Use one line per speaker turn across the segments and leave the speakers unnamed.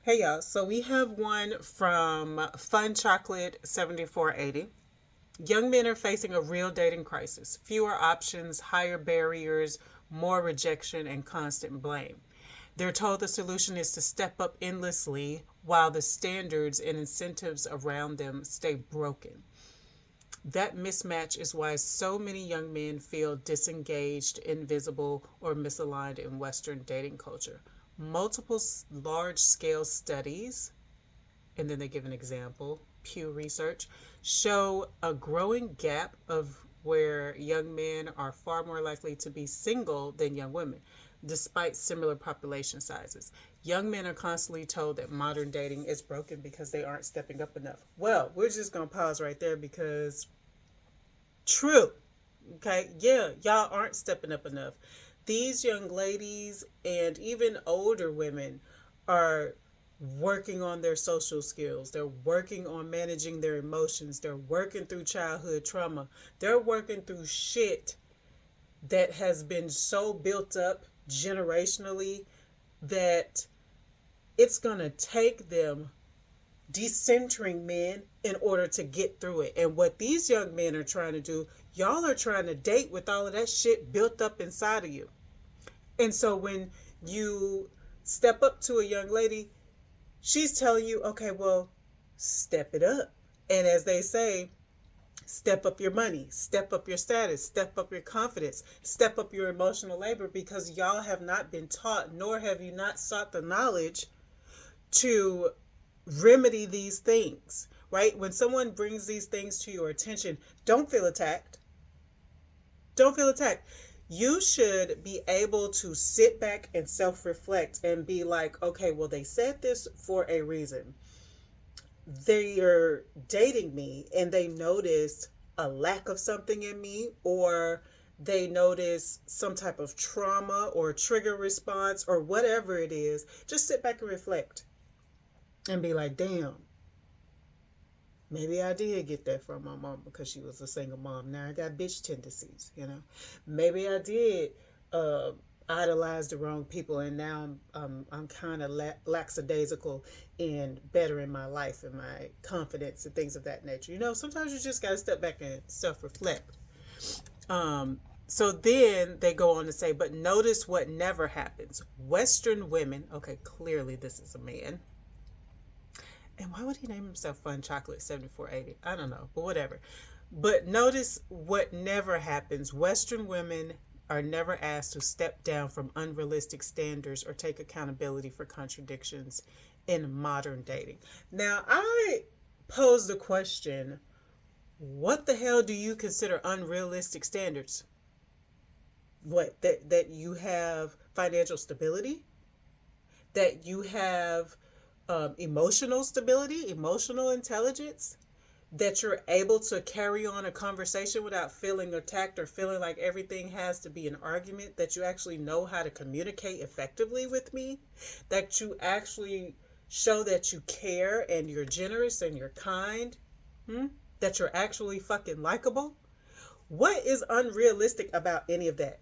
Hey y'all, so we have one from Fun Chocolate 7480. Young men are facing a real dating crisis. Fewer options, higher barriers, more rejection, and constant blame. They're told the solution is to step up endlessly while the standards and incentives around them stay broken. That mismatch is why so many young men feel disengaged, invisible, or misaligned in Western dating culture. Multiple large scale studies, and then they give an example, Pew Research, show a growing gap of where young men are far more likely to be single than young women, despite similar population sizes. Young men are constantly told that modern dating is broken because they aren't stepping up enough. Well, we're just going to pause right there because true. Okay, yeah, y'all aren't stepping up enough. These young ladies and even older women are working on their social skills. They're working on managing their emotions. They're working through childhood trauma. They're working through shit that has been so built up generationally that it's going to take them decentering men in order to get through it. And what these young men are trying to do, y'all are trying to date with all of that shit built up inside of you. And so when you step up to a young lady, she's telling you, okay, well, step it up. And as they say, step up your money, step up your status, step up your confidence, step up your emotional labor because y'all have not been taught, nor have you not sought the knowledge to remedy these things, right? When someone brings these things to your attention, don't feel attacked. Don't feel attacked. You should be able to sit back and self reflect and be like, okay, well, they said this for a reason. They are dating me and they notice a lack of something in me, or they notice some type of trauma or trigger response or whatever it is. Just sit back and reflect and be like, damn, maybe I did get that from my mom because she was a single mom. Now I got bitch tendencies, you know. Maybe I did uh, idolize the wrong people, and now I'm kind of lackadaisical in bettering my life and my confidence and things of that nature. You know, sometimes you just got to step back and self reflect. So then they go on to say, but notice what never happens. Western women, okay, clearly this is a man. And why would he name himself Fun Chocolate 7480? I don't know, but whatever. But notice what never happens. Western women are never asked to step down from unrealistic standards or take accountability for contradictions in modern dating. Now, I pose the question, what the hell do you consider unrealistic standards? What, that you have financial stability? That you have emotional stability, emotional intelligence, that you're able to carry on a conversation without feeling attacked or feeling like everything has to be an argument, that you actually know how to communicate effectively with me, that you actually show that you care and you're generous and you're kind, that you're actually fucking likable. What is unrealistic about any of that?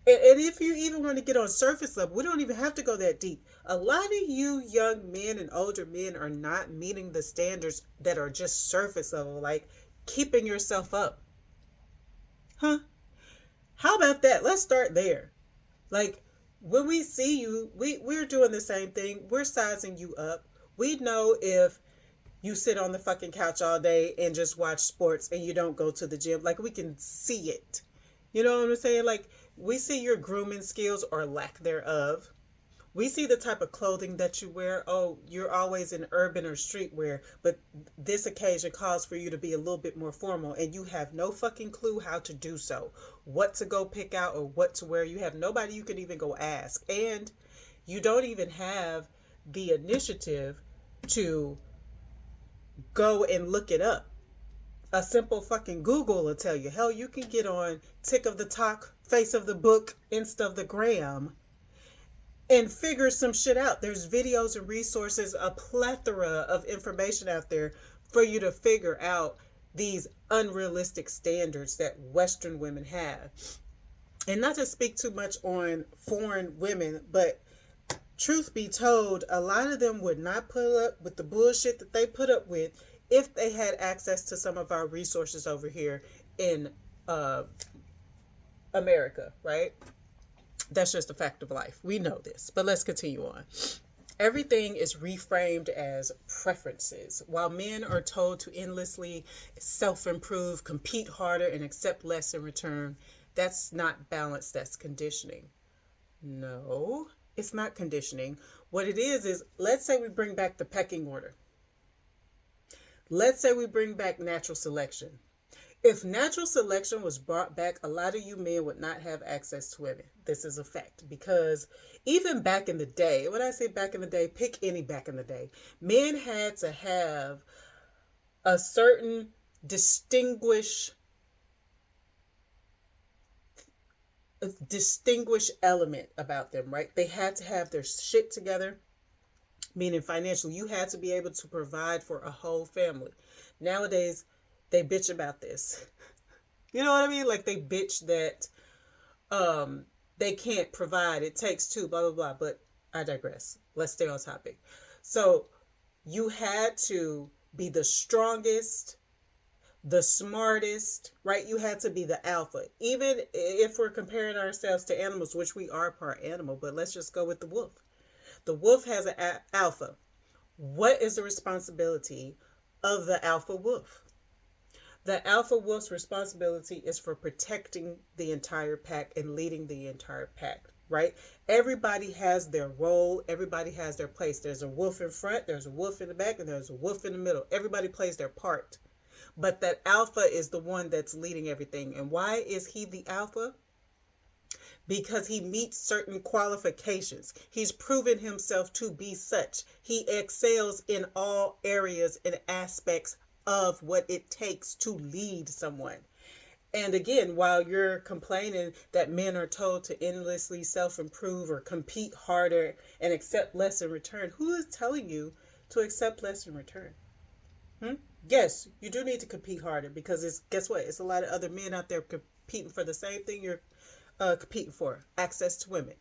And if you even want to get on surface level, we don't even have to go that deep. A lot of you young men and older men are not meeting the standards that are just surface level, like keeping yourself up. Huh? How about that? Let's start there. Like, when we see you, we're doing the same thing. We're sizing you up. We know if you sit on the fucking couch all day and just watch sports and you don't go to the gym. Like, we can see it. You know what I'm saying? Like, we see your grooming skills or lack thereof. We see the type of clothing that you wear. Oh, you're always in urban or streetwear, but this occasion calls for you to be a little bit more formal, and you have no fucking clue how to do so. What to go pick out or what to wear. You have nobody you can even go ask. And you don't even have the initiative to go and look it up. A simple fucking Google will tell you. Hell, you can get on Tick of the Talk, Face of the Book, Insta of the Gram, and figure some shit out. There's videos and resources, a plethora of information out there for you to figure out these unrealistic standards that Western women have. And not to speak too much on foreign women, but truth be told, a lot of them would not put up with the bullshit that they put up with if they had access to some of our resources over here in uh, America, right? That's just a fact of life. We know this, but let's continue on. Everything is reframed as preferences. While men are told to endlessly self improve, compete harder, and accept less in return, that's not balance, that's conditioning. No, it's not conditioning. What it is let's say we bring back the pecking order. Let's say we bring back natural selection. If natural selection was brought back, a lot of you men would not have access to women. This is a fact. Because even back in the day, when I say back in the day, pick any back in the day, men had to have a certain distinguished element about them, right? They had to have their shit together, meaning financially. You had to be able to provide for a whole family. Nowadays, they bitch about this. You know what I mean? Like they bitch that they can't provide. It takes two, blah blah blah. But I digress. Let's stay on topic. So you had to be the strongest, the smartest, right? You had to be the alpha. Even if we're comparing ourselves to animals, which we are part animal, but let's just go with the wolf. The wolf has an alpha. What is the responsibility of the alpha wolf? The alpha wolf's responsibility is for protecting the entire pack and leading the entire pack, right? Everybody has their role, everybody has their place. There's a wolf in front, there's a wolf in the back, and there's a wolf in the middle. Everybody plays their part. But that alpha is the one that's leading everything. And why is he the alpha? Because he meets certain qualifications. He's proven himself to be such. He excels in all areas and aspects of what it takes to lead someone. And again, while you're complaining that men are told to endlessly self improve or compete harder and accept less in return, who is telling you to accept less in return? Yes, you do need to compete harder because guess what? It's a lot of other men out there competing for the same thing you're competing for, access to women.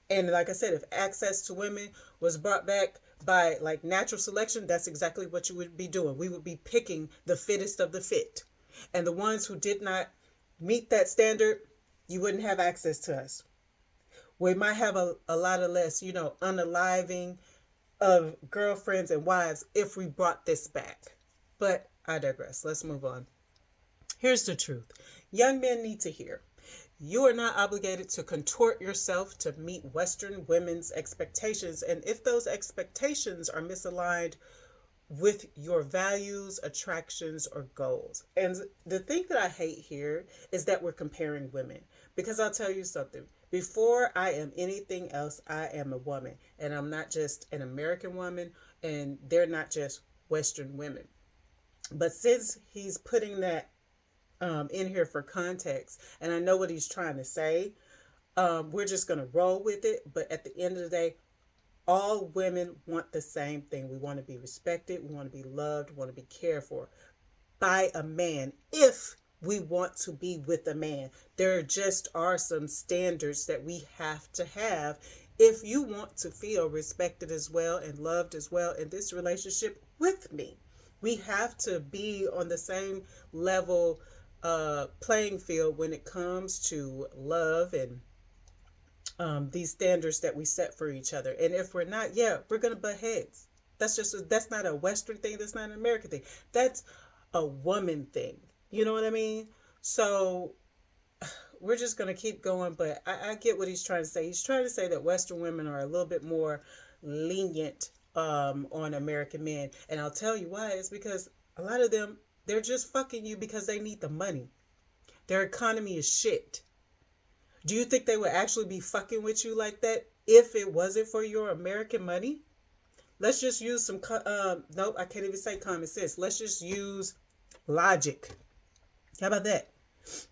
And like I said, if access to women was brought back by like natural selection, that's exactly what you would be doing. We would be picking the fittest of the fit. And the ones who did not meet that standard, you wouldn't have access to us. We might have a lot of less, unaliving of girlfriends and wives if we brought this back. But I digress. Let's move on. Here's the truth. Young men need to hear. You are not obligated to contort yourself to meet Western women's expectations. And if those expectations are misaligned with your values, attractions, or goals. And the thing that I hate here is that we're comparing women. Because I'll tell you something. Before I am anything else, I am a woman. And I'm not just an American woman, and they're not just Western women. But since he's putting that in here for context, and I know what he's trying to say, we're just going to roll with it. But at the end of the day, all women want the same thing. We want to be respected. We want to be loved. We want to be cared for by a man. If we want to be with a man, there just are some standards that we have to have if you want to feel respected as well and loved as well in this relationship with me. We have to be on the same level playing field when it comes to love and these standards that we set for each other. And if we're not, yeah, we're gonna butt heads. That's not a Western thing. That's not an American thing. That's a woman thing. You know what I mean? So we're just gonna keep going. But I get what he's trying to say. He's trying to say that Western women are a little bit more lenient on American men, and I'll tell you why. It's because a lot of them, they're just fucking you because they need the money. Their economy is shit. Do you think they would actually be fucking with you like that if it wasn't for your American money? Let's just use some, nope, I can't even say common sense. Let's just use logic. How about that?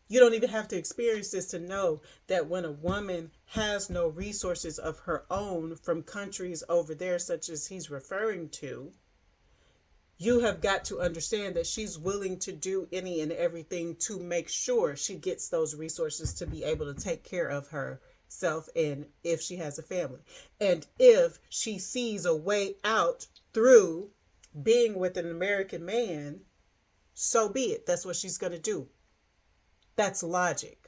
You don't even have to experience this to know that when a woman has no resources of her own from countries over there, such as he's referring to, you have got to understand that she's willing to do any and everything to make sure she gets those resources to be able to take care of herself. self and if she has a family. And if she sees a way out through being with an American man, so be it. That's what she's going to do. That's logic.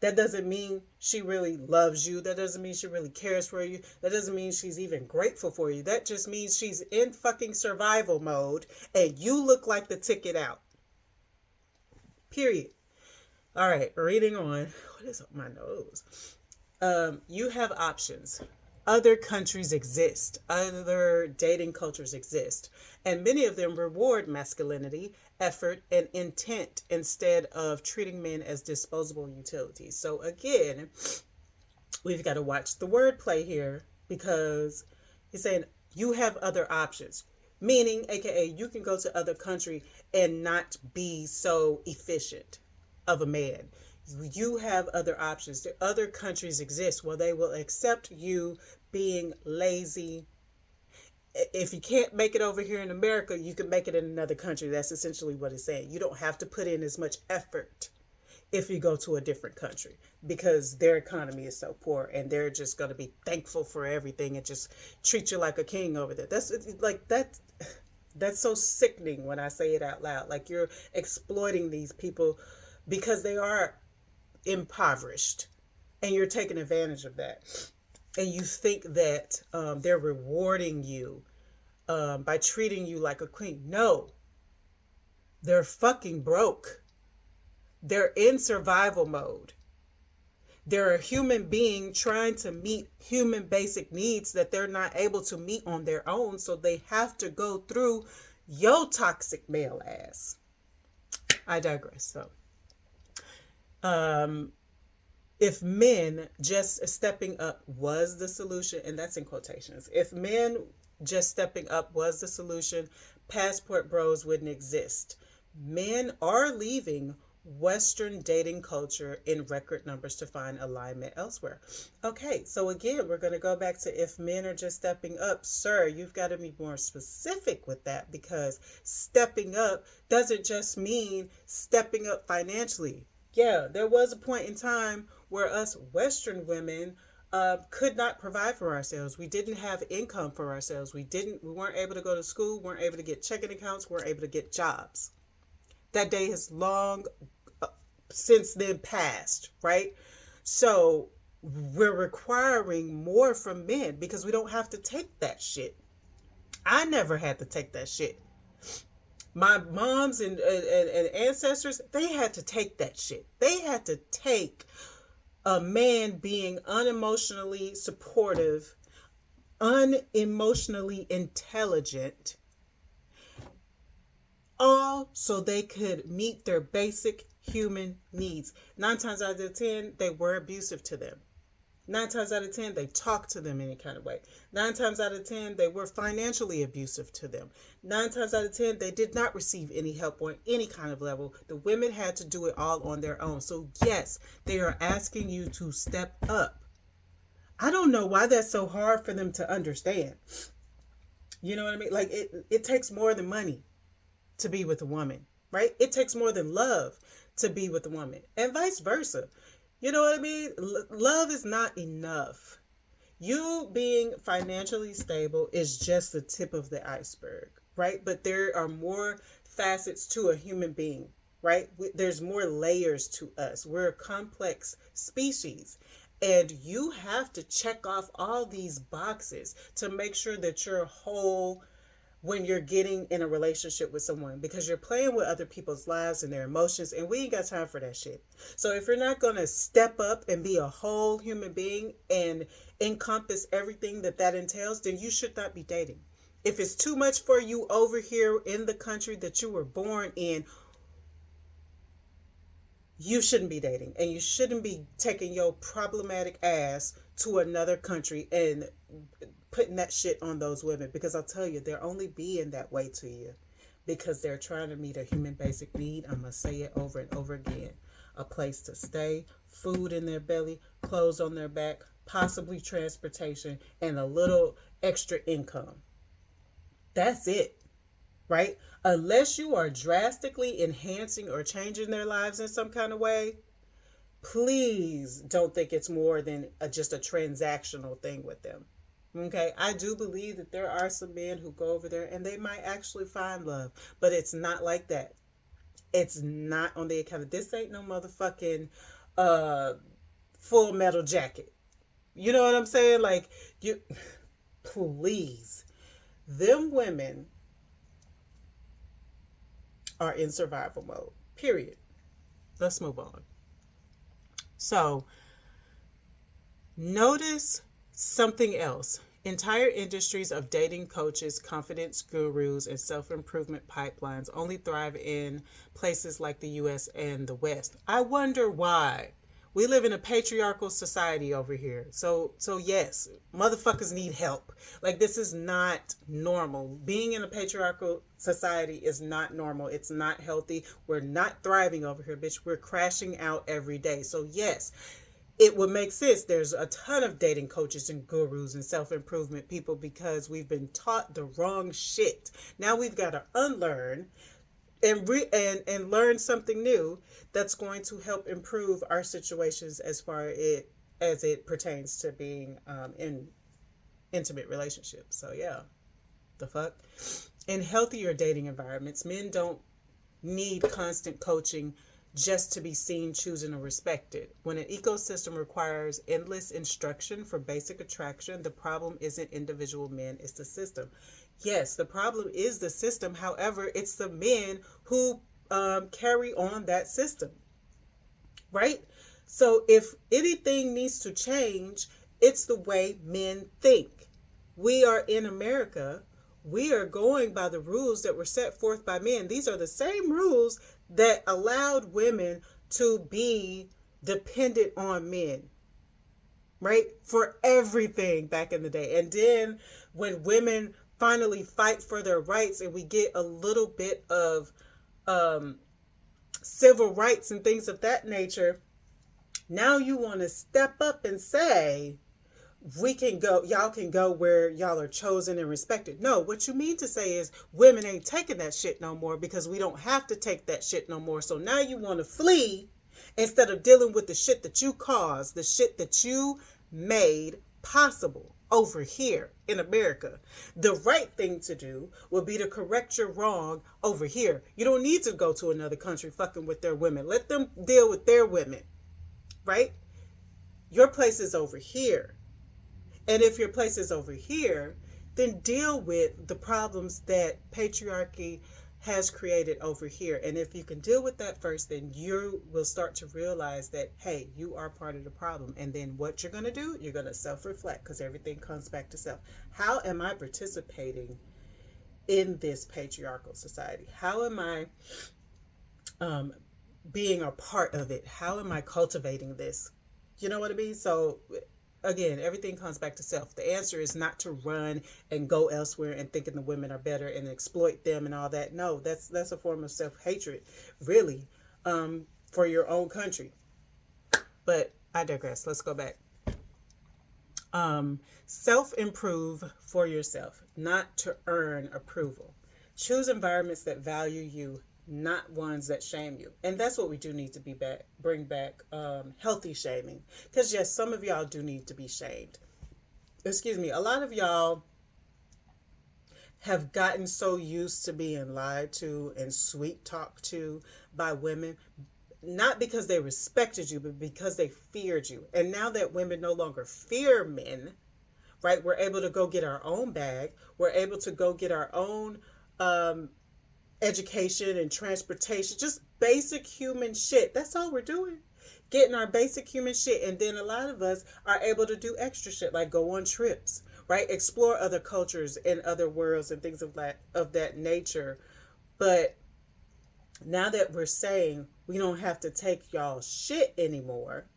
That doesn't mean she really loves you. That doesn't mean she really cares for you. That doesn't mean she's even grateful for you. That just means she's in fucking survival mode and you look like the ticket out. Period. All right, reading on. What is up my nose? You have options. Other countries exist. Other dating cultures exist. And many of them reward masculinity, effort, and intent instead of treating men as disposable utilities. So again, we've got to watch the wordplay here because he's saying you have other options. Meaning, aka, you can go to other country and not be so efficient of a man. You have other options. The other countries exist where they will accept you being lazy. If you can't make it over here in America, you can make it in another country. That's essentially what it's saying. You don't have to put in as much effort if you go to a different country because their economy is so poor and they're just going to be thankful for everything and just treat you like a king over there. That's like that. That's so sickening when I say it out loud. Like you're exploiting these people because they are impoverished and you're taking advantage of that. And you think that they're rewarding you by treating you like a queen. No, they're fucking broke. They're in survival mode. They're a human being trying to meet human basic needs that they're not able to meet on their own. So they have to go through your toxic male ass. I digress. So, if men just stepping up was the solution, and that's in quotations, if men just stepping up was the solution, passport bros wouldn't exist. Men are leaving Western dating culture in record numbers to find alignment elsewhere. Okay, so again, we're going to go back to if men are just stepping up. Sir, you've got to be more specific with that because stepping up doesn't just mean stepping up financially. Yeah, there was a point in time where us Western women could not provide for ourselves. We didn't have income for ourselves. We weren't able to go to school, weren't able to get checking accounts, weren't able to get jobs. That day has long since then passed, right? So we're requiring more from men because we don't have to take that shit. I never had to take that shit. My moms and ancestors, they had to take that shit. They had to take a man being unemotionally supportive, unemotionally intelligent, all so they could meet their basic human needs. 9 times out of 10, they were abusive to them. 9 times out of 10, they talked to them any kind of way. 9 times out of 10, they were financially abusive to them. 9 times out of 10, they did not receive any help on any kind of level. The women had to do it all on their own. So yes, they are asking you to step up. I don't know why that's so hard for them to understand. You know what I mean? Like it takes more than money to be with a woman, right? It takes more than love to be with a woman and vice versa. You know what I mean? Love is not enough. You being financially stable is just the tip of the iceberg, right? But there are more facets to a human being, right? There's more layers to us. We're a complex species. And you have to check off all these boxes to make sure that you're whole when you're getting in a relationship with someone because you're playing with other people's lives and their emotions and we ain't got time for that shit. So if you're not going to step up and be a whole human being and encompass everything that entails, then you should not be dating. If it's too much for you over here in the country that you were born in, you shouldn't be dating and you shouldn't be taking your problematic ass to another country and putting that shit on those women because I'll tell you, they're only being that way to you because they're trying to meet a human basic need. I'm going to say it over and over again. A place to stay, food in their belly, clothes on their back, possibly transportation, and a little extra income. That's it, right? Unless you are drastically enhancing or changing their lives in some kind of way, please don't think it's more than just a transactional thing with them. Okay, I do believe that there are some men who go over there and they might actually find love, but it's not like that. It's not on the account of this. Ain't no motherfucking uh Full Metal Jacket. You know what I'm saying? Like, you, please, them women are in survival mode. Period. Let's move on. So, notice something else. Entire industries of dating coaches, confidence gurus, and self improvement pipelines only thrive in places like the US and the West. I wonder why. We live in a patriarchal society over here. So yes, motherfuckers need help. Like, this is not normal. Being in a patriarchal society is not normal. It's not healthy. We're not thriving over here, bitch. We're crashing out every day. So yes, it would make sense. There's a ton of dating coaches and gurus and self-improvement people because we've been taught the wrong shit. Now we've got to unlearn and learn something new that's going to help improve our situations as it pertains to being in intimate relationships. So yeah, the fuck. In healthier dating environments, men don't need constant coaching just to be seen, chosen, or respected. When an ecosystem requires endless instruction for basic attraction, the problem isn't individual men, it's the system. Yes, the problem is the system. However, it's the men who carry on that system, right? So if anything needs to change, it's the way men think. We are in America. We are going by the rules that were set forth by men. These are the same rules that allowed women to be dependent on men, right? For everything back in the day. And then when women finally fight for their rights and we get a little bit of um, civil rights and things of that nature, now you want to step up and say, we can go, y'all can go where y'all are chosen and respected. No, what you mean to say is women ain't taking that shit no more because we don't have to take that shit no more. So now you want to flee instead of dealing with the shit that you caused, the shit that you made possible over here in America. The right thing to do would be to correct your wrong over here. You don't need to go to another country fucking with their women. Let them deal with their women, right? Your place is over here. And if your place is over here, then deal with the problems that patriarchy has created over here. And if you can deal with that first, then you will start to realize that, hey, you are part of the problem. And then what you're going to do, you're going to self-reflect because everything comes back to self. How am I participating in this patriarchal society? How am I being a part of it? How am I cultivating this? You know what I mean? So again, everything comes back to self. The answer is not to run and go elsewhere and thinking the women are better and exploit them and all that. No, that's a form of self-hatred, really, for your own country. But I digress. Let's go back. Self-improve for yourself, not to earn approval. Choose environments that value you, not ones that shame you. And that's what we do need to bring back healthy shaming. Because yes, some of y'all do need to be shamed. Excuse me. A lot of y'all have gotten so used to being lied to and sweet talked to by women, not because they respected you, but because they feared you. And now that women no longer fear men, right, we're able to go get our own bag. We're able to go get our own education and transportation, just basic human shit. That's all we're doing. Getting our basic human shit. And then a lot of us are able to do extra shit, like go on trips, right? Explore other cultures and other worlds and things of that nature. But now that we're saying we don't have to take y'all shit anymore,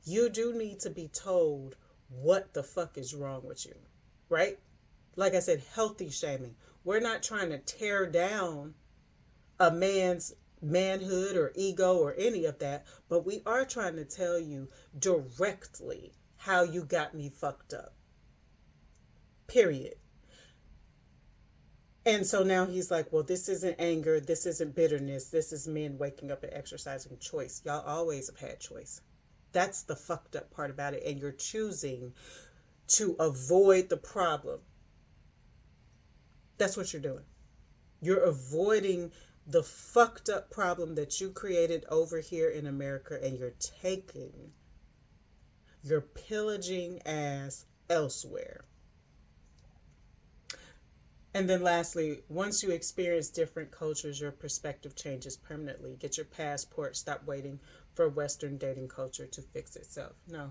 you do need to be told what the fuck is wrong with you, right? Like I said, healthy shaming. We're not trying to tear down a man's manhood or ego or any of that, but we are trying to tell you directly how you got me fucked up. Period. And so now he's like, well, this isn't anger. This isn't bitterness. This is men waking up and exercising choice. Y'all always have had choice. That's the fucked up part about it. And you're choosing to avoid the problem. That's what you're doing. You're avoiding the fucked up problem that you created over here in America, and you're pillaging ass elsewhere. And then lastly, once you experience different cultures, your perspective changes permanently. Get your passport, stop waiting for Western dating culture to fix itself. No.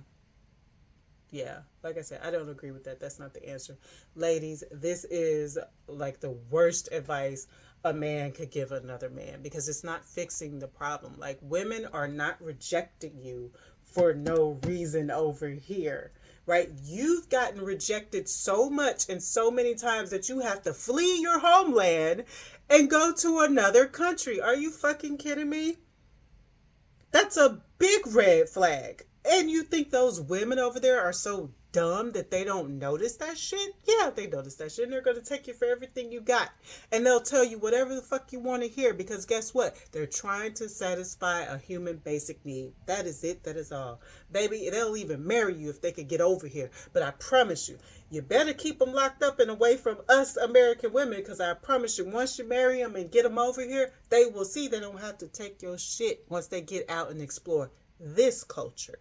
Yeah, like I said, I don't agree with that. That's not the answer. Ladies, this is like the worst advice a man could give another man because it's not fixing the problem. Like, women are not rejecting you for no reason over here, right? You've gotten rejected so much and so many times that you have to flee your homeland and go to another country. Are you fucking kidding me? That's a big red flag. And you think those women over there are so dumb that they don't notice that shit? Yeah, they notice that shit. And they're going to take you for everything you got. And they'll tell you whatever the fuck you want to hear because guess what? They're trying to satisfy a human basic need. That is it. That is all. Baby, they'll even marry you if they could get over here. But I promise you, you better keep them locked up and away from us American women because I promise you, once you marry them and get them over here, they will see they don't have to take your shit once they get out and explore this culture.